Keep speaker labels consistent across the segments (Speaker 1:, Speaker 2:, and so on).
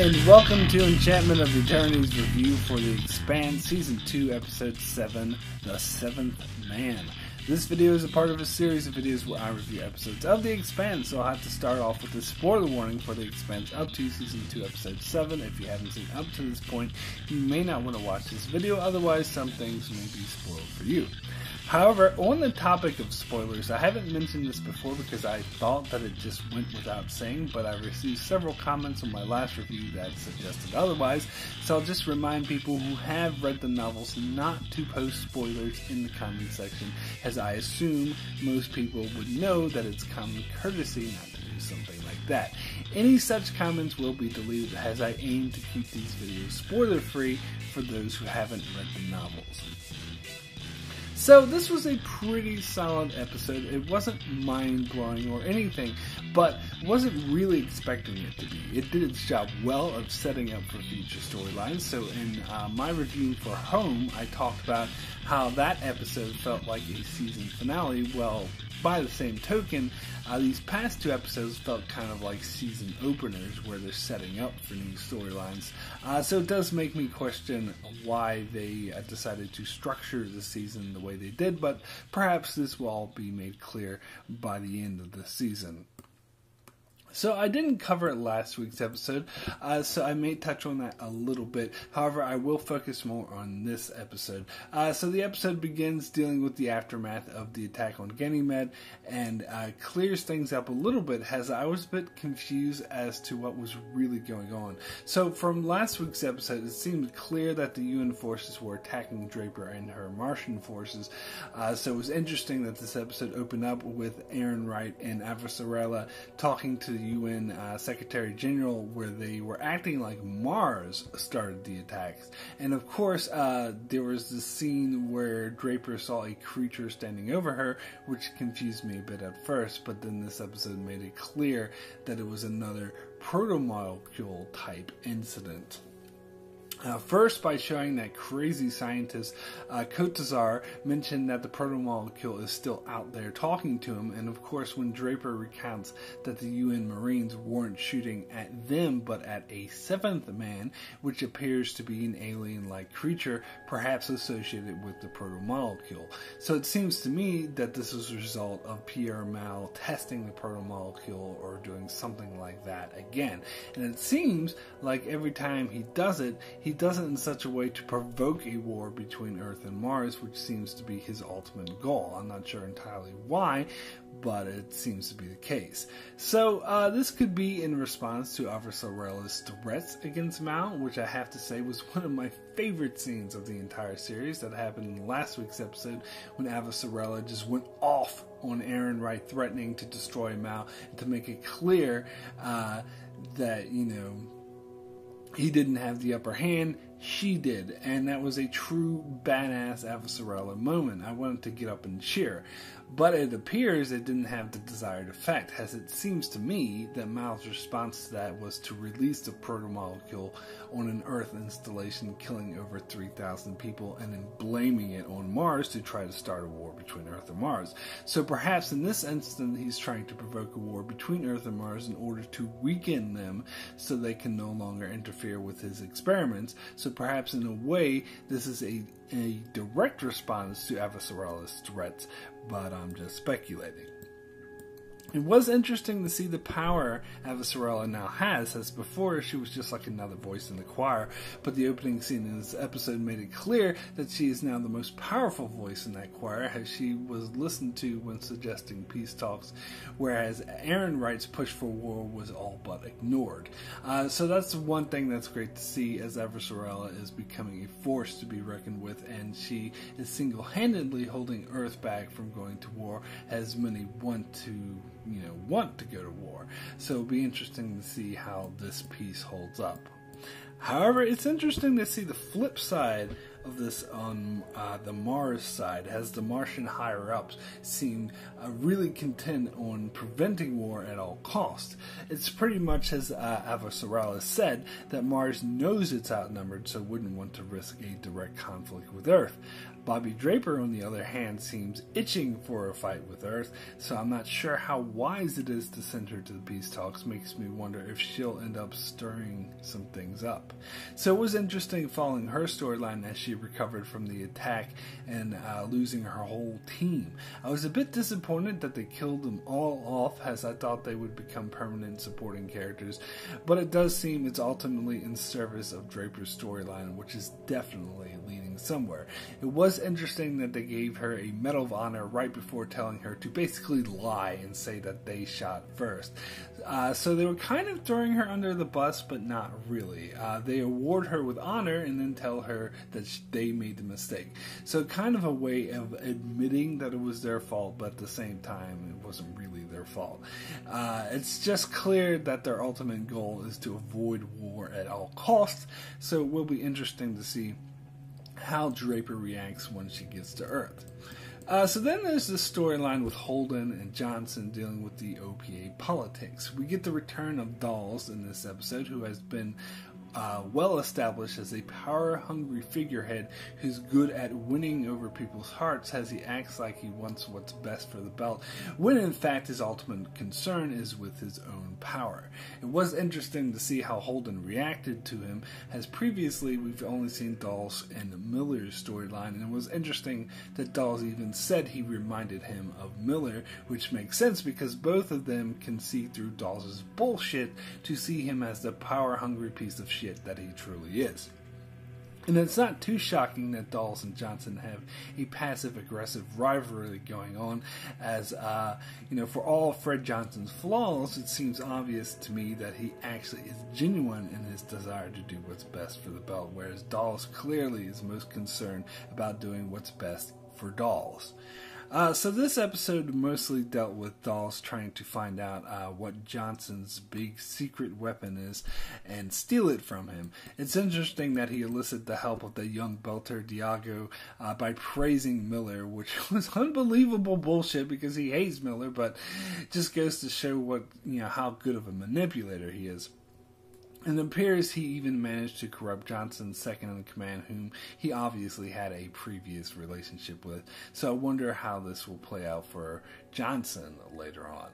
Speaker 1: and welcome to Enchantment of Eternity's review for the Expanse Season 2, Episode 7, The Seventh Man. This video is a part of a series of videos where I review episodes of the Expanse, so I'll have to start off with a spoiler warning for the Expanse up to Season 2, Episode 7. If you haven't seen up to this point, you may not want to watch this video, otherwise some things may be spoiled for you. However, on the topic of spoilers, I haven't mentioned this before because I thought that it just went without saying, but I received several comments on my last review that suggested otherwise, so I'll just remind people who have read the novels not to post spoilers in the comment section, as I assume most people would know that it's common courtesy not to do something like that. Any such comments will be deleted, as I aim to keep these videos spoiler-free for those who haven't read the novels. So this was a pretty solid episode. It wasn't mind-blowing or anything, but wasn't really expecting it to be. It did its job well of setting up for future storylines. So in my review for Home, I talked about how that episode felt like a season finale. Well, by the same token, these past two episodes felt kind of like season openers where they're setting up for new storylines. So it does make me question why they decided to structure the season the way they did, but perhaps this will all be made clear by the end of the season. So I didn't cover it last week's episode, so I may touch on that a little bit. However, I will focus more on this episode. So the episode begins dealing with the aftermath of the attack on Ganymede and clears things up a little bit, as I was a bit confused as to what was really going on. So from last week's episode, it seemed clear that the UN forces were attacking Draper and her Martian forces. So it was interesting that this episode opened up with Aaron Wright and Avasarala talking to the UN Secretary General, where they were acting like Mars started the attacks. And of course, there was this scene where Draper saw a creature standing over her, which confused me a bit at first, but then this episode made it clear that it was another protomolecule type incident. First, by showing that crazy scientist Kotazar mentioned that the protomolecule is still out there talking to him, and of course when Draper recounts that the UN Marines weren't shooting at them but at a seventh man, which appears to be an alien-like creature, perhaps associated with the protomolecule. So it seems to me that this is a result of Pierre Mal testing the protomolecule or doing something like that again. And it seems like every time he does it in such a way to provoke a war between Earth and Mars, which seems to be his ultimate goal. I'm not sure entirely why, but it seems to be the case. So this could be in response to Avasarala's threats against Mal, which I have to say was one of my favorite scenes of the entire series that happened in last week's episode, when Avasarala just went off on Aaron Wright threatening to destroy Mal, and to make it clear that, you know, he didn't have the upper hand, she did, and that was a true badass Avasarala moment. I wanted to get up and cheer, but it appears it didn't have the desired effect, as it seems to me that Mal's response to that was to release the protomolecule on an Earth installation, killing over 3,000 people, and then blaming it on Mars to try to start a war between Earth and Mars. So perhaps in this instance he's trying to provoke a war between Earth and Mars in order to weaken them so they can no longer interfere with his experiments. So perhaps in a way this is a direct response to Avasarala's threats, but I'm just speculating. It was interesting to see the power Avasarala now has, as before she was just like another voice in the choir, but the opening scene in this episode made it clear that she is now the most powerful voice in that choir, as she was listened to when suggesting peace talks, whereas Aaron Wright's push for war was all but ignored. So that's one thing that's great to see, as Avasarala is becoming a force to be reckoned with, and she is single-handedly holding Earth back from going to war, as many want to go to war. So it'll be interesting to see how this piece holds up. However, it's interesting to see the flip side of this on the Mars side, as the Martian higher-ups seem really content on preventing war at all costs. It's pretty much as Ava Sorrell said, that Mars knows it's outnumbered, so wouldn't want to risk a direct conflict with Earth. Bobby Draper, on the other hand, seems itching for a fight with Earth, so I'm not sure how wise it is to send her to the peace talks. Makes me wonder if she'll end up stirring some things up. So it was interesting following her storyline as she recovered from the attack and losing her whole team. I was a bit disappointed that they killed them all off, as I thought they would become permanent supporting characters, but it does seem it's ultimately in service of Draper's storyline, which is definitely leading somewhere. It was interesting that they gave her a Medal of Honor right before telling her to basically lie and say that they shot first. So they were kind of throwing her under the bus, but not really. They award her with honor and then tell her that they made the mistake. So kind of a way of admitting that it was their fault, but at the same time, it wasn't really their fault. It's just clear that their ultimate goal is to avoid war at all costs, so it will be interesting to see how Draper reacts when she gets to Earth. So then there's this storyline with Holden and Johnson dealing with the OPA politics. We get the return of Dawes in this episode, who has been well established as a power-hungry figurehead who's good at winning over people's hearts, as he acts like he wants what's best for the belt, when in fact his ultimate concern is with his own power. It was interesting to see how Holden reacted to him, as previously we've only seen Dawes and Miller's storyline, and it was interesting that Dawes even said he reminded him of Miller, which makes sense because both of them can see through Dawes' bullshit to see him as the power-hungry piece of shit that he truly is. And it's not too shocking that Dawes and Johnson have a passive-aggressive rivalry going on, as, for all of Fred Johnson's flaws, it seems obvious to me that he actually is genuine in his desire to do what's best for the belt, whereas Dawes clearly is most concerned about doing what's best for Dawes. So this episode mostly dealt with Dawes trying to find out what Johnson's big secret weapon is and steal it from him. It's interesting that he enlisted the help of the young belter Diago by praising Miller, which was unbelievable bullshit because he hates Miller, but just goes to show how good of a manipulator he is. And it appears he even managed to corrupt Johnson's second-in-command, whom he obviously had a previous relationship with. So I wonder how this will play out for Johnson later on.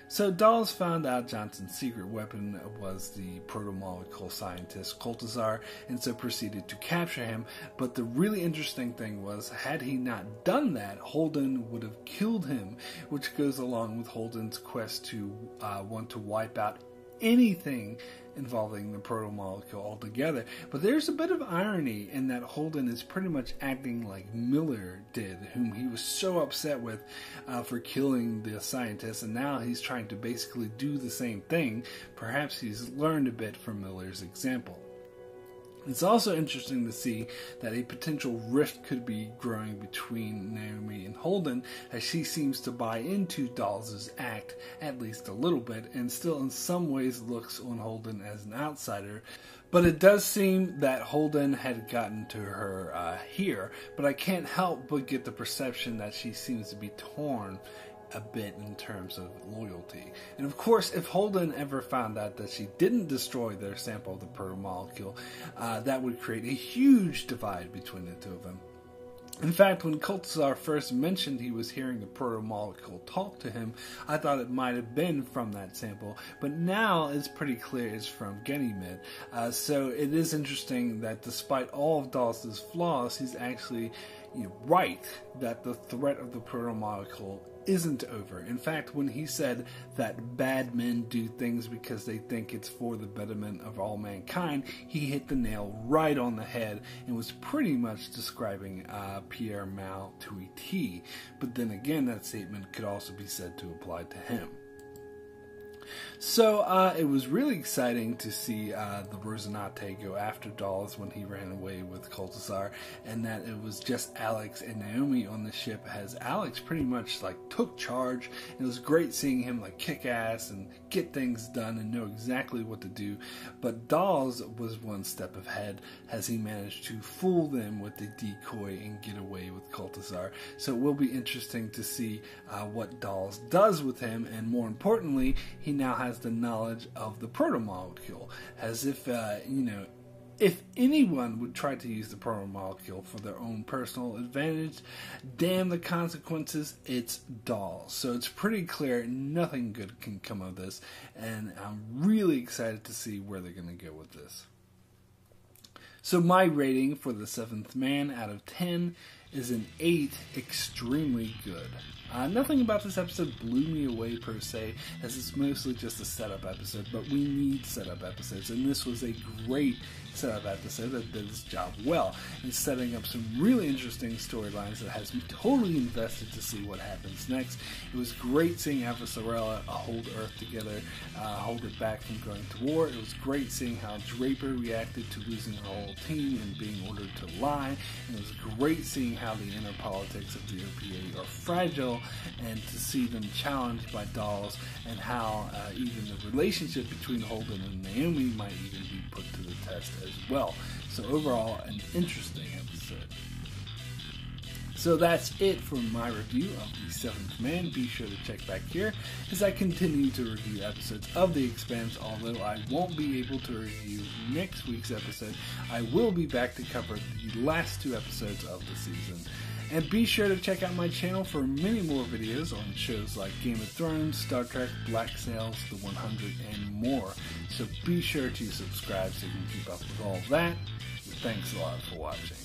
Speaker 1: So Dawes found out Johnson's secret weapon was the proto-molecule scientist Koltazar, and so proceeded to capture him. But the really interesting thing was, had he not done that, Holden would have killed him, which goes along with Holden's quest to want to wipe out anything involving the proto-molecule altogether. But there's a bit of irony in that Holden is pretty much acting like Miller did, whom he was so upset with for killing the scientist, and now he's trying to basically do the same thing. Perhaps he's learned a bit from Miller's example. It's also interesting to see that a potential rift could be growing between Naomi and Holden, as she seems to buy into Dawes' act at least a little bit, and still in some ways looks on Holden as an outsider. But it does seem that Holden had gotten to her here, but I can't help but get the perception that she seems to be torn a bit in terms of loyalty. And of course, if Holden ever found out that she didn't destroy their sample of the proto-molecule, that would create a huge divide between the two of them. In fact, when Koltazar first mentioned he was hearing the proto-molecule talk to him, I thought it might have been from that sample, but now it's pretty clear it's from Ganymede. So it is interesting that despite all of Dawes' flaws, he's actually right that the threat of the proto-molecule isn't over. In fact, when he said that bad men do things because they think it's for the betterment of all mankind, he hit the nail right on the head and was pretty much describing Pierre Mao to a T. But then again, that statement could also be said to apply to him. So it was really exciting to see the Rosinante go after Dawes when he ran away with Koltasar, and that it was just Alex and Naomi on the ship, as Alex pretty much like took charge. It was great seeing him like kick ass and get things done and know exactly what to do. But Dawes was one step ahead, as he managed to fool them with the decoy and get away with Koltasar. So it will be interesting to see what Dawes does with him, and more importantly, he now has the knowledge of the proto-molecule, as if, if anyone would try to use the proto-molecule for their own personal advantage, damn the consequences, it's Dawes. So it's pretty clear nothing good can come of this, and I'm really excited to see where they're going to go with this. So my rating for The Seventh Man out of 10 is an 8, extremely good. Nothing about this episode blew me away per se, as it's mostly just a setup episode, but we need setup episodes, and this was a great setup episode that did its job well in setting up some really interesting storylines that has me totally invested to see what happens next. It was great seeing Avasarala hold Earth together, hold it back from going to war. It was great seeing how Draper reacted to losing her whole team and being ordered to lie, and it was great seeing how the inner politics of the OPA are fragile, and to see them challenged by Dawes, and how even the relationship between Holden and Naomi might even be put to the test as well. So overall, an interesting episode. So that's it for my review of The Seventh Man. Be sure to check back here as I continue to review episodes of The Expanse. Although I won't be able to review next week's episode, I will be back to cover the last 2 episodes of the season. And be sure to check out my channel for many more videos on shows like Game of Thrones, Star Trek, Black Sails, The 100, and more. So be sure to subscribe so you can keep up with all that. And thanks a lot for watching.